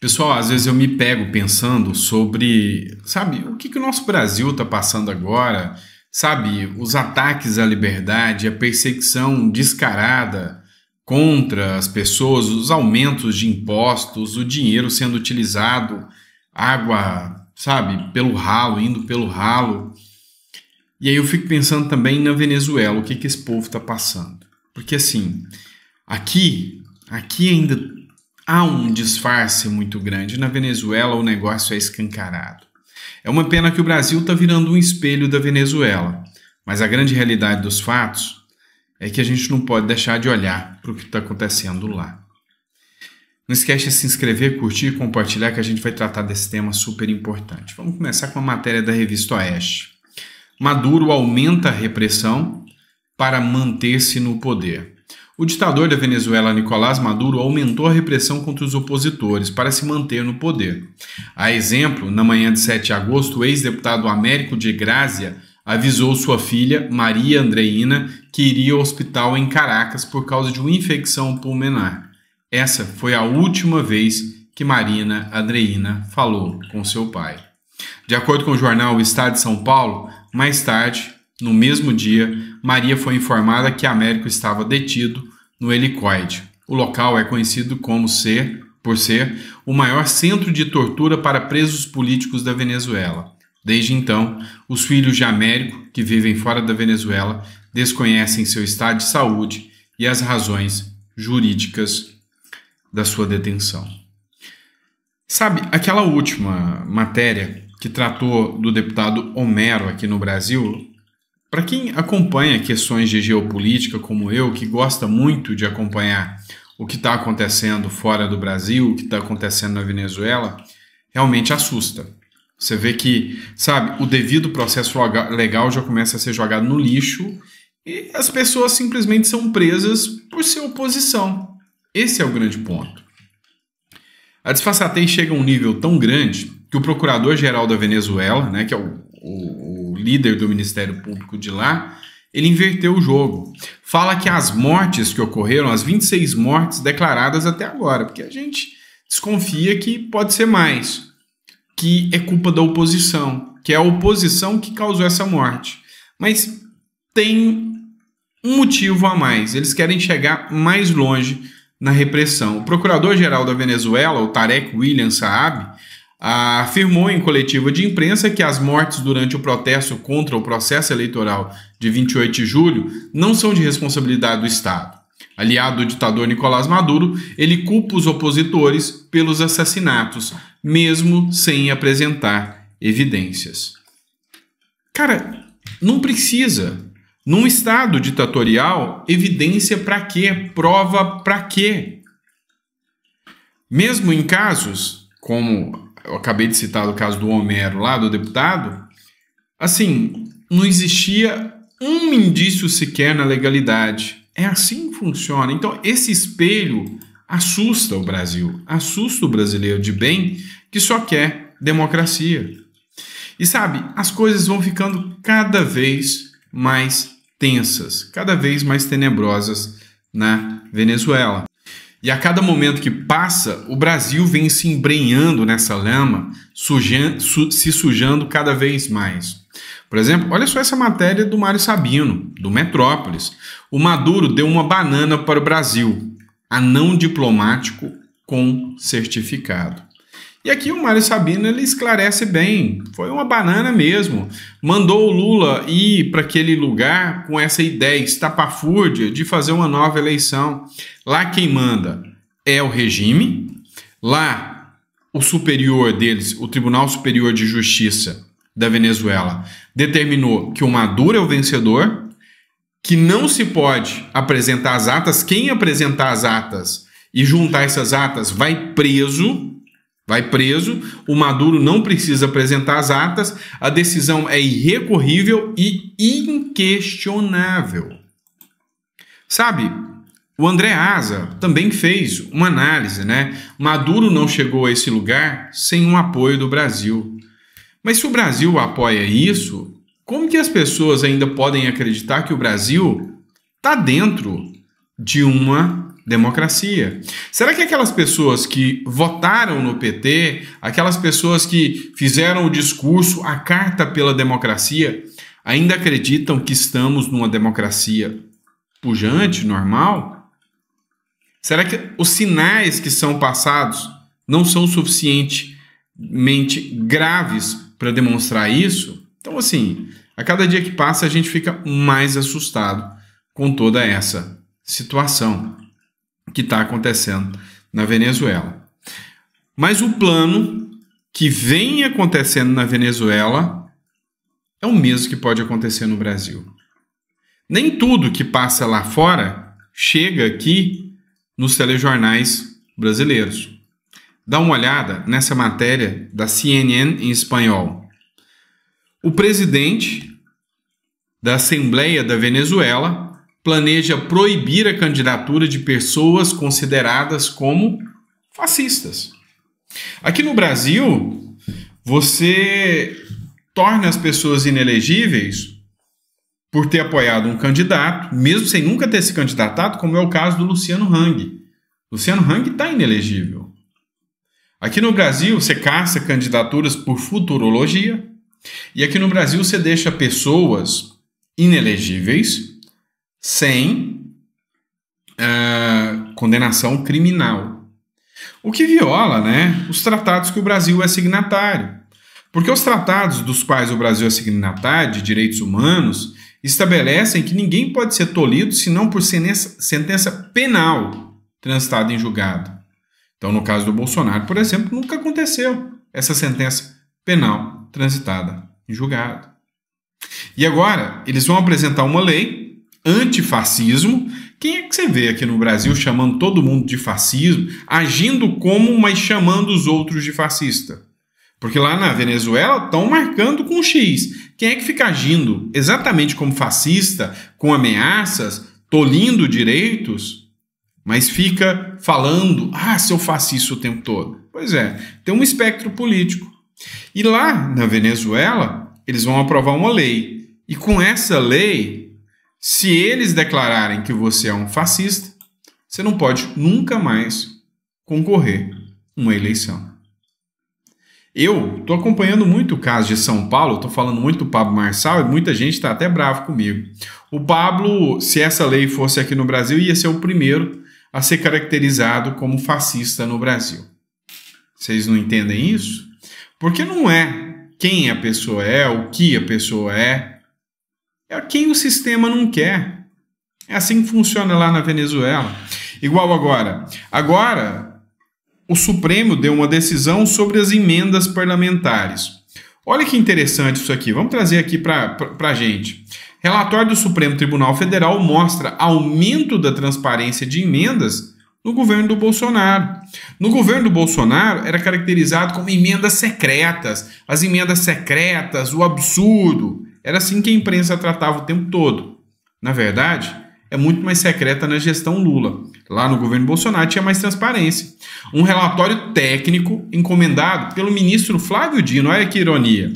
Pessoal, às vezes eu me pego pensando sobre, sabe, o que o nosso Brasil está passando agora, sabe, os ataques à liberdade, a perseguição descarada contra as pessoas, os aumentos de impostos, o dinheiro sendo utilizado, água, sabe, pelo ralo, indo pelo ralo. E aí eu fico pensando também na Venezuela, o que esse povo está passando. Porque assim, aqui ainda há um disfarce muito grande. Na Venezuela o negócio é escancarado. É uma pena que o Brasil está virando um espelho da Venezuela, mas a grande realidade dos fatos é que a gente não pode deixar de olhar para o que está acontecendo lá. Não esquece de se inscrever, curtir e compartilhar que a gente vai tratar desse tema super importante. Vamos começar com a matéria da revista Oeste. Maduro aumenta a repressão para manter-se no poder. O ditador da Venezuela, Nicolás Maduro, aumentou a repressão contra os opositores para se manter no poder. A exemplo, na manhã de 7 de agosto, o ex-deputado Américo de Grazia avisou sua filha, Maria Andreina, que iria ao hospital em Caracas por causa de uma infecção pulmonar. Essa foi a última vez que Marina Andreina falou com seu pai. De acordo com o jornal O Estado de São Paulo, mais tarde, no mesmo dia, Maria foi informada que Américo estava detido no helicoide. O local é conhecido por ser o maior centro de tortura para presos políticos da Venezuela. Desde então, os filhos de Américo, que vivem fora da Venezuela, desconhecem seu estado de saúde e as razões jurídicas da sua detenção. Sabe, aquela última matéria que tratou do deputado Homero aqui no Brasil, para quem acompanha questões de geopolítica como eu, que gosta muito de acompanhar o que está acontecendo fora do Brasil, o que está acontecendo na Venezuela, realmente assusta. Você vê que, sabe, o devido processo legal já começa a ser jogado no lixo e as pessoas simplesmente são presas por ser oposição. Esse é o grande ponto. A disfarçatez chega a um nível tão grande que o procurador-geral da Venezuela, né, que é o líder do Ministério Público de lá, ele inverteu o jogo. Fala que as mortes que ocorreram, as 26 mortes declaradas até agora, porque a gente desconfia que pode ser mais, que é culpa da oposição, que é a oposição que causou essa morte. Mas tem um motivo a mais, eles querem chegar mais longe na repressão. O procurador-geral da Venezuela, o Tarek William Saab, afirmou em coletiva de imprensa que as mortes durante o protesto contra o processo eleitoral de 28 de julho não são de responsabilidade do Estado. Aliado do ditador Nicolás Maduro, ele culpa os opositores pelos assassinatos, mesmo sem apresentar evidências. Cara, não precisa. Num Estado ditatorial, evidência para quê? Prova para quê? Mesmo em casos, como eu acabei de citar o caso do Homero lá, do deputado, assim, não existia um indício sequer na legalidade. É assim que funciona. Então, esse espelho assusta o Brasil, assusta o brasileiro de bem que só quer democracia. E sabe, as coisas vão ficando cada vez mais tensas, cada vez mais tenebrosas na Venezuela. E a cada momento que passa, o Brasil vem se embrenhando nessa lama, se sujando cada vez mais. Por exemplo, olha só essa matéria do Mário Sabino, do Metrópolis. O Maduro deu uma banana para o Brasil, anão diplomático com certificado. E aqui o Mário Sabino ele esclarece bem, foi uma banana mesmo. Mandou o Lula ir para aquele lugar com essa ideia estapafúrdia de fazer uma nova eleição. Lá quem manda é o regime, lá o superior deles, o Tribunal Superior de Justiça da Venezuela, determinou que o Maduro é o vencedor, que não se pode apresentar as atas, quem apresentar as atas e juntar essas atas vai preso, o Maduro não precisa apresentar as atas, a decisão é irrecorrível e inquestionável. Sabe, o André Asa também fez uma análise, né? Maduro não chegou a esse lugar sem um apoio do Brasil. Mas se o Brasil apoia isso, como que as pessoas ainda podem acreditar que o Brasil está dentro de uma democracia? Será que aquelas pessoas que votaram no PT, aquelas pessoas que fizeram o discurso, a carta pela democracia, ainda acreditam que estamos numa democracia pujante, normal? Será que os sinais que são passados não são suficientemente graves para demonstrar isso? Então, assim, a cada dia que passa a gente fica mais assustado com toda essa situação que está acontecendo na Venezuela. Mas o plano que vem acontecendo na Venezuela é o mesmo que pode acontecer no Brasil. Nem tudo que passa lá fora chega aqui nos telejornais brasileiros. Dá uma olhada nessa matéria da CNN em espanhol. O presidente da Assembleia da Venezuela planeja proibir a candidatura de pessoas consideradas como fascistas. Aqui no Brasil, você torna as pessoas inelegíveis por ter apoiado um candidato, mesmo sem nunca ter se candidatado, como é o caso do Luciano Hang. Luciano Hang está inelegível. Aqui no Brasil, você caça candidaturas por futurologia, e aqui no Brasil você deixa pessoas inelegíveis sem condenação criminal. O que viola, né, os tratados que o Brasil é signatário. Porque os tratados dos quais o Brasil é signatário de direitos humanos estabelecem que ninguém pode ser tolhido senão por sentença penal transitada em julgado. Então, no caso do Bolsonaro, por exemplo, nunca aconteceu essa sentença penal transitada em julgado. E agora, eles vão apresentar uma lei antifascismo. Quem é que você vê aqui no Brasil chamando todo mundo de fascismo, agindo como, mas chamando os outros de fascista? Porque lá na Venezuela estão marcando com X. Quem é que fica agindo exatamente como fascista, com ameaças, tolhindo direitos, mas fica falando, seu fascista o tempo todo? Pois é, tem um espectro político. E lá na Venezuela, eles vão aprovar uma lei. E com essa lei, se eles declararem que você é um fascista, você não pode nunca mais concorrer a uma eleição. Eu estou acompanhando muito o caso de São Paulo, estou falando muito do Pablo Marçal e muita gente está até bravo comigo. O Pablo, se essa lei fosse aqui no Brasil, ia ser o primeiro a ser caracterizado como fascista no Brasil. Vocês não entendem isso? Porque não é quem a pessoa é, o que a pessoa é quem o sistema não quer. É assim que funciona lá na Venezuela. Igual agora. Agora, o Supremo deu uma decisão sobre as emendas parlamentares. Olha que interessante isso aqui. Vamos trazer aqui para a gente. Relatório do Supremo Tribunal Federal mostra aumento da transparência de emendas no governo do Bolsonaro. No governo do Bolsonaro era caracterizado como emendas secretas. As emendas secretas, o absurdo. Era assim que a imprensa tratava o tempo todo. Na verdade, é muito mais secreta na gestão Lula. Lá no governo Bolsonaro tinha mais transparência. Um relatório técnico encomendado pelo ministro Flávio Dino, olha que ironia,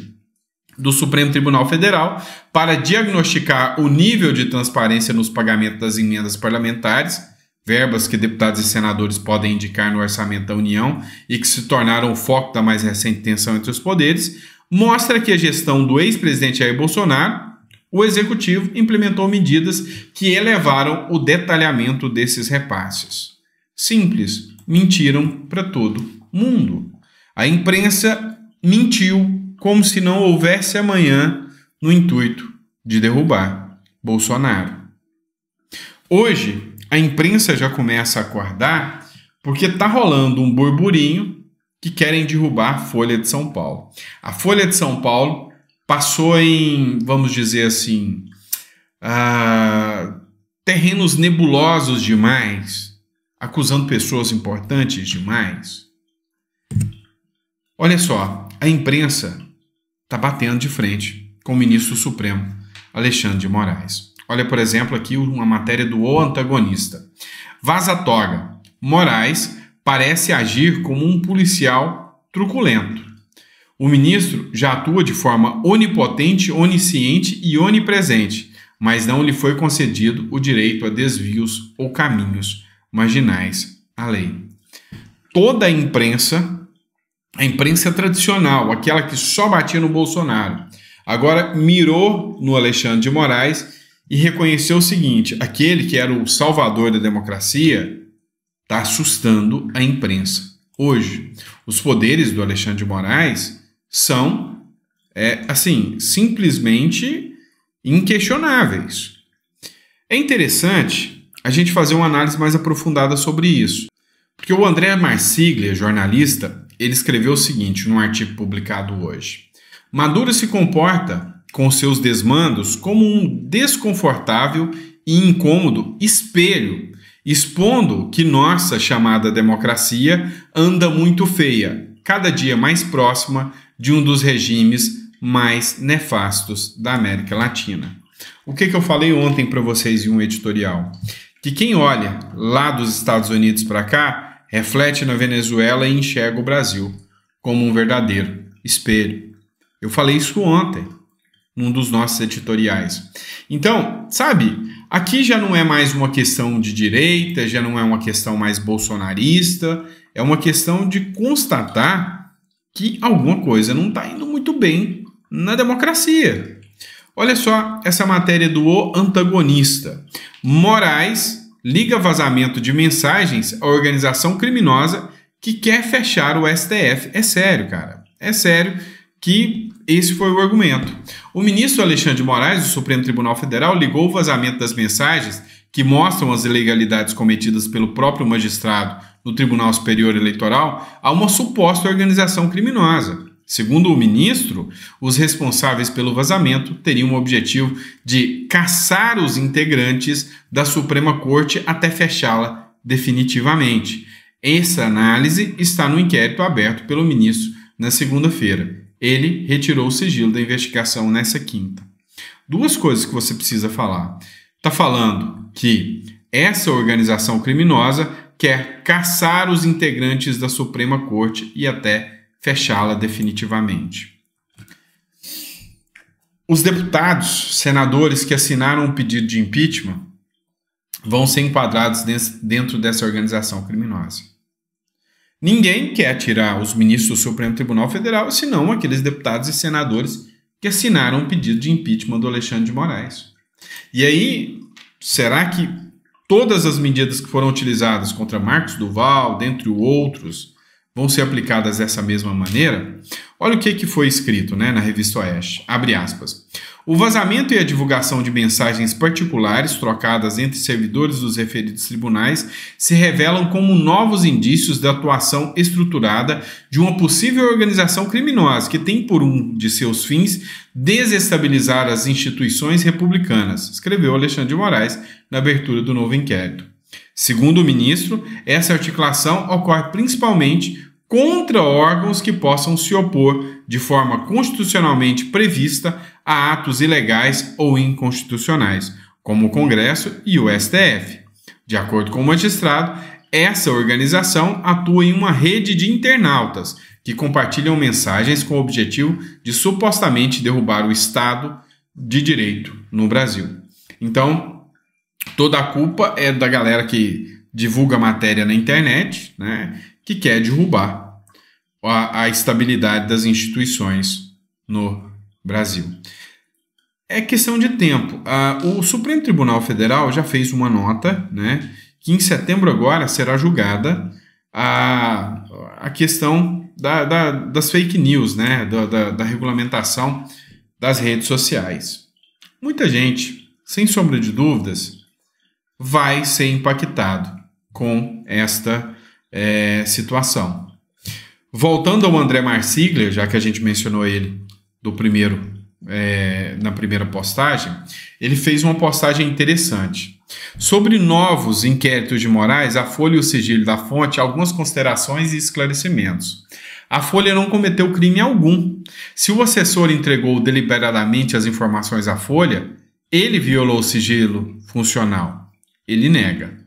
do Supremo Tribunal Federal, para diagnosticar o nível de transparência nos pagamentos das emendas parlamentares, verbas que deputados e senadores podem indicar no orçamento da União e que se tornaram o foco da mais recente tensão entre os poderes, mostra que a gestão do ex-presidente Jair Bolsonaro, o Executivo implementou medidas que elevaram o detalhamento desses repasses. Simples, mentiram para todo mundo. A imprensa mentiu como se não houvesse amanhã no intuito de derrubar Bolsonaro. Hoje, a imprensa já começa a acordar porque está rolando um burburinho que querem derrubar a Folha de São Paulo. A Folha de São Paulo passou em, vamos dizer assim, terrenos nebulosos demais, acusando pessoas importantes demais. Olha só, a imprensa está batendo de frente com o ministro do Supremo, Alexandre de Moraes. Olha, por exemplo, aqui uma matéria do O Antagonista. Vaza toga. Moraes parece agir como um policial truculento. O ministro já atua de forma onipotente, onisciente e onipresente, mas não lhe foi concedido o direito a desvios ou caminhos marginais à lei. Toda a imprensa tradicional, aquela que só batia no Bolsonaro, agora mirou no Alexandre de Moraes e reconheceu o seguinte: aquele que era o salvador da democracia está assustando a imprensa. Hoje, os poderes do Alexandre de Moraes são, simplesmente inquestionáveis. É interessante a gente fazer uma análise mais aprofundada sobre isso, porque o André Marsiglia, jornalista, ele escreveu o seguinte num artigo publicado hoje: Maduro se comporta com seus desmandos como um desconfortável e incômodo espelho, expondo que nossa chamada democracia anda muito feia, cada dia mais próxima de um dos regimes mais nefastos da América Latina. O que eu falei ontem para vocês em um editorial? Que quem olha lá dos Estados Unidos para cá reflete na Venezuela e enxerga o Brasil como um verdadeiro espelho. Eu falei isso ontem, num dos nossos editoriais. Então, sabe, aqui já não é mais uma questão de direita, já não é uma questão mais bolsonarista, é uma questão de constatar que alguma coisa não está indo muito bem na democracia. Olha só essa matéria do O Antagonista. Moraes liga vazamento de mensagens à organização criminosa que quer fechar o STF. É sério, cara. É sério que esse foi o argumento. O ministro Alexandre de Moraes, do Supremo Tribunal Federal, ligou o vazamento das mensagens que mostram as ilegalidades cometidas pelo próprio magistrado no Tribunal Superior Eleitoral a uma suposta organização criminosa. Segundo o ministro, os responsáveis pelo vazamento teriam o objetivo de caçar os integrantes da Suprema Corte até fechá-la definitivamente. Essa análise está no inquérito aberto pelo ministro na segunda-feira. Ele retirou o sigilo da investigação nessa quinta. Duas coisas que você precisa falar. Está falando que essa organização criminosa quer caçar os integrantes da Suprema Corte e até fechá-la definitivamente. Os deputados, senadores que assinaram o pedido de impeachment vão ser enquadrados dentro dessa organização criminosa. Ninguém quer tirar os ministros do Supremo Tribunal Federal, senão aqueles deputados e senadores que assinaram o pedido de impeachment do Alexandre de Moraes. E aí, será que todas as medidas que foram utilizadas contra Marcos Duval, dentre outros, vão ser aplicadas dessa mesma maneira? Olha o que foi escrito, na revista Oeste. Abre aspas. O vazamento e a divulgação de mensagens particulares trocadas entre servidores dos referidos tribunais se revelam como novos indícios da atuação estruturada de uma possível organização criminosa que tem por um de seus fins desestabilizar as instituições republicanas, escreveu Alexandre de Moraes na abertura do novo inquérito. Segundo o ministro, essa articulação ocorre principalmente contra órgãos que possam se opor de forma constitucionalmente prevista a atos ilegais ou inconstitucionais, como o Congresso e o STF. De acordo com o magistrado, essa organização atua em uma rede de internautas que compartilham mensagens com o objetivo de supostamente derrubar o Estado de Direito no Brasil. Então, toda a culpa é da galera que divulga matéria na internet, que quer derrubar a estabilidade das instituições no Brasil. É questão de tempo. O Supremo Tribunal Federal já fez uma nota, que em setembro agora será julgada a questão das fake news, da regulamentação das redes sociais. Muita gente, sem sombra de dúvidas, vai ser impactado com esta situação. Voltando ao André Marsiglia, já que a gente mencionou ele na primeira postagem, ele fez uma postagem interessante. Sobre novos inquéritos de Moraes, a Folha e o sigilo da fonte, algumas considerações e esclarecimentos. A Folha não cometeu crime algum. Se o assessor entregou deliberadamente as informações à Folha, ele violou o sigilo funcional. Ele nega.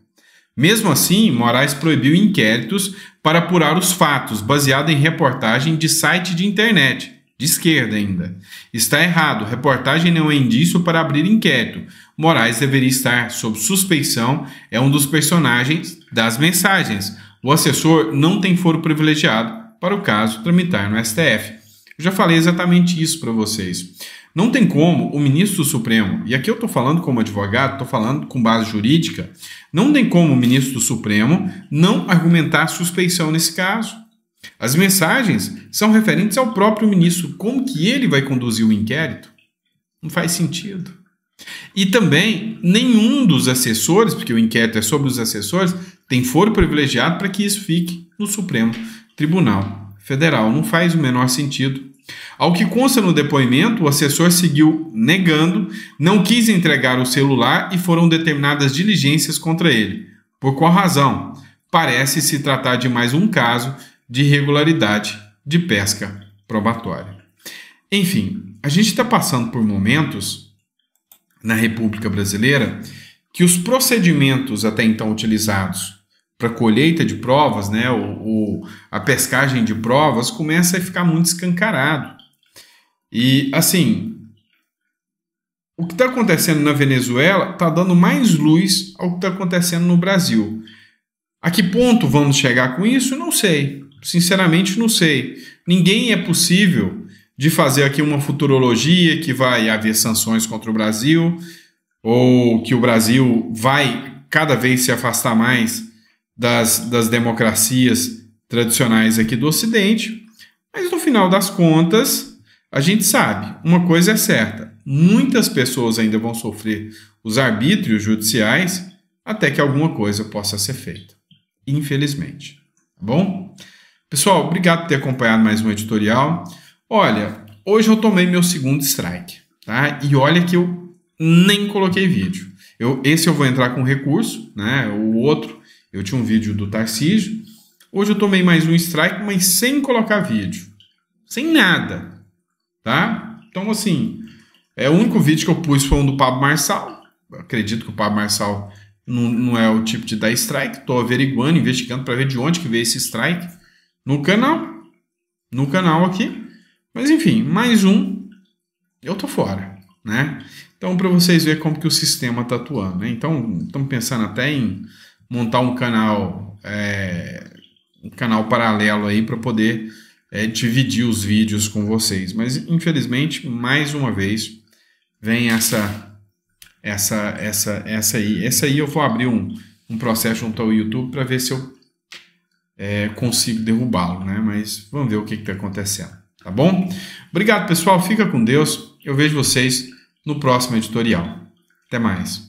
Mesmo assim, Moraes proibiu inquéritos para apurar os fatos, baseado em reportagem de site de internet, de esquerda ainda. Está errado, reportagem não é indício para abrir inquérito. Moraes deveria estar sob suspeição, é um dos personagens das mensagens. O assessor não tem foro privilegiado para o caso tramitar no STF. Eu já falei exatamente isso para vocês. Não tem como o ministro do Supremo, e aqui eu estou falando como advogado, estou falando com base jurídica, não tem como o ministro do Supremo não argumentar suspeição nesse caso. As mensagens são referentes ao próprio ministro. Como que ele vai conduzir o inquérito? Não faz sentido. E também nenhum dos assessores, porque o inquérito é sobre os assessores, tem foro privilegiado para que isso fique no Supremo Tribunal Federal. Não faz o menor sentido. Ao que consta no depoimento, o assessor seguiu negando, não quis entregar o celular e foram determinadas diligências contra ele. Por qual razão? Parece se tratar de mais um caso de irregularidade de pesca probatória. Enfim, a gente está passando por momentos na República Brasileira que os procedimentos até então utilizados para colheita de provas, né, a pescagem de provas, começa a ficar muito escancarado. E, assim, o que está acontecendo na Venezuela está dando mais luz ao que está acontecendo no Brasil. A que ponto vamos chegar com isso? Não sei. Sinceramente, não sei. Ninguém é possível de fazer aqui uma futurologia que vai haver sanções contra o Brasil ou que o Brasil vai cada vez se afastar mais das democracias tradicionais aqui do Ocidente, mas no final das contas, a gente sabe, uma coisa é certa, muitas pessoas ainda vão sofrer os arbítrios judiciais até que alguma coisa possa ser feita, infelizmente, tá bom? Pessoal, obrigado por ter acompanhado mais um editorial. Olha, hoje eu tomei meu segundo strike, tá? E olha que eu nem coloquei vídeo. Esse eu vou entrar com recurso, né? O outro, eu tinha um vídeo do Tarcísio. Hoje eu tomei mais um strike, mas sem colocar vídeo. Sem nada, tá? Então, assim, o único vídeo que eu pus foi um do Pablo Marçal. Eu acredito que o Pablo Marçal não é o tipo de dar strike. Estou averiguando, investigando para ver de onde que veio esse strike. No canal aqui. Mas, enfim, mais um, eu tô fora, né? Então, para vocês verem como que o sistema está atuando, né? Então, estamos pensando até em montar um canal paralelo aí para poder dividir os vídeos com vocês. Mas, infelizmente, mais uma vez, vem essa aí. Essa aí eu vou abrir um processo junto ao YouTube para ver se eu consigo derrubá-lo, né? Mas vamos ver o que está acontecendo, tá bom? Obrigado, pessoal. Fica com Deus. Eu vejo vocês no próximo editorial. Até mais.